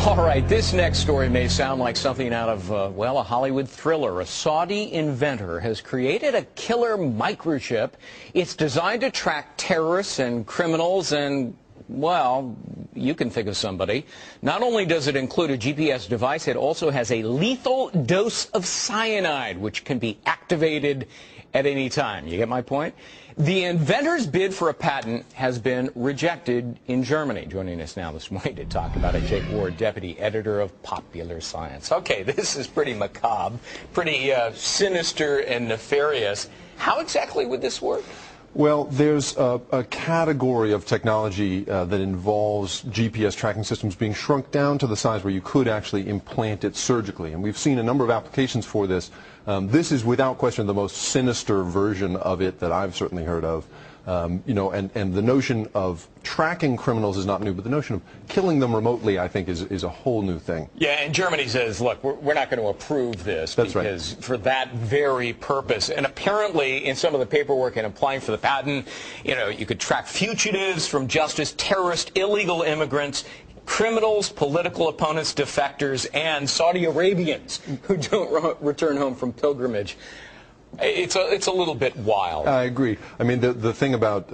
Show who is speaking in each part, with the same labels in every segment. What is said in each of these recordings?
Speaker 1: All right, this next story may sound like something out of, well, a Hollywood thriller. A Saudi inventor has created a killer microchip. It's designed to track terrorists and criminals and, well, you can think of somebody. Not only does it include a GPS device, it also has a lethal dose of cyanide, which can be activated at any time. You get my point? The inventor's bid for a patent has been rejected in Germany. Joining us now this morning to talk about it, Jake Ward, deputy editor of Popular Science. Okay, this is pretty macabre, pretty sinister and nefarious. How exactly would this work?
Speaker 2: Well, there's a category of technology that involves GPS tracking systems being shrunk down to the size where you could actually implant it surgically. And we've seen a number of applications for this. This is without question the most sinister version of it that I've certainly heard of. You know, and the notion of tracking criminals is not new, but the notion of killing them remotely, I think, is a whole new thing.
Speaker 1: Yeah, and Germany says, look, we're not going to approve this.
Speaker 2: That's
Speaker 1: because
Speaker 2: right.
Speaker 1: For that very purpose. And apparently, in some of the paperwork in applying for the patent, you know, you could track fugitives from justice, terrorists, illegal immigrants, criminals, political opponents, defectors, and Saudi Arabians who don't return home from pilgrimage. It's a little bit wild.
Speaker 2: I agree. I mean, the thing about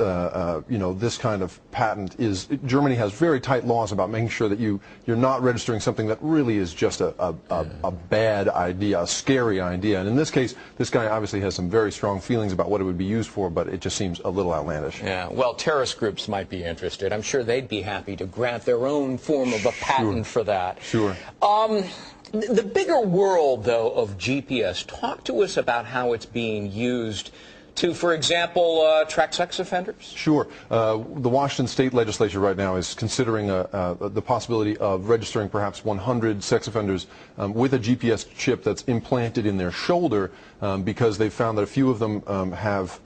Speaker 2: you know, this kind of patent is Germany has very tight laws about making sure that you're not registering something that really is just a bad idea, a scary idea. And in this case, this guy obviously has some very strong feelings about what it would be used for, but it just seems a little outlandish.
Speaker 1: Yeah. Well, terrorist groups might be interested. I'm sure they'd be happy to grant their own form of a patent for that.
Speaker 2: Sure.
Speaker 1: The bigger world, though, of GPS, talk to us about how it's being used to, for example, track sex offenders?
Speaker 2: Sure. The Washington State legislature right now is considering the possibility of registering perhaps 100 sex offenders with a GPS chip that's implanted in their shoulder because they've found that a few of them have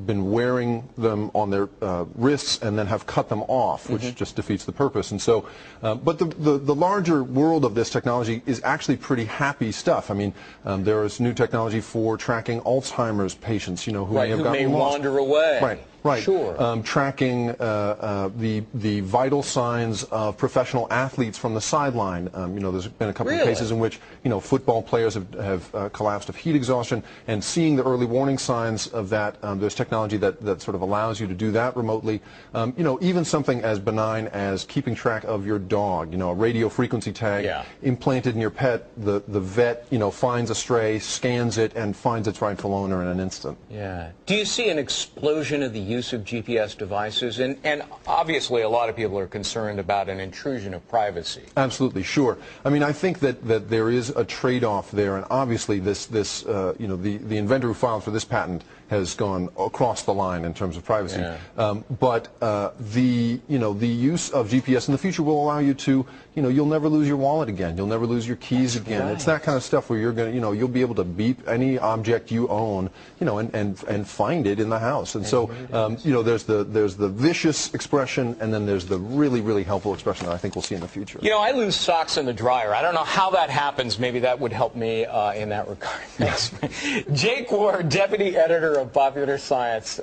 Speaker 2: been wearing them on their wrists and then have cut them off, which just defeats the purpose. And so, but the larger world of this technology is actually pretty happy stuff. I mean, there is new technology for tracking Alzheimer's patients, you know, who
Speaker 1: who may wander away.
Speaker 2: Right.
Speaker 1: Sure.
Speaker 2: Tracking the vital signs of professional athletes from the sideline. You know, there's been a couple of cases in which, you know, football players have collapsed of heat exhaustion, and seeing the early warning signs of that, there's technology that sort of allows you to do that remotely. You know, even something as benign as keeping track of your dog. You know, a radio frequency tag implanted in your pet. The vet, you know, finds a stray, scans it, and finds its rightful owner in an instant.
Speaker 1: Yeah. Do you see an explosion of the use of GPS devices? And obviously a lot of people are concerned about an intrusion of privacy.
Speaker 2: Absolutely, sure. I mean, I think that there is a trade-off there, and obviously this you know, the inventor who filed for this patent has gone across the line in terms of privacy. Yeah. But the use of GPS in the future will allow you to, you know, you'll never lose your wallet again. You'll never lose your keys again. Right. It's that kind of stuff where you're going to, you know, you'll be able to beep any object you own, you know, and find it in the house. And so, you know, there's the vicious expression, and then there's the really, really helpful expression that I think we'll see in the future.
Speaker 1: You know, I lose socks in the dryer. I don't know how that happens. Maybe that would help me in that regard. Yes. Jake Ward, deputy editor of Popular Science.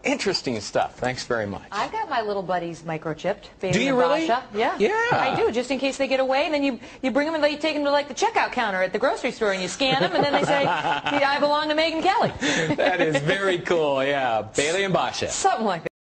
Speaker 1: Interesting stuff. Thanks very much.
Speaker 3: I got my little buddies microchipped. Bailey
Speaker 1: do you
Speaker 3: and
Speaker 1: really?
Speaker 3: Basha. Yeah.
Speaker 1: Yeah.
Speaker 3: I do, just in case they get away. And then you bring them and you take them to like the checkout counter at the grocery store and you scan them and then they say, I belong to Megyn Kelly.
Speaker 1: That is very cool. Yeah. Bailey and Basha.
Speaker 3: Something like that.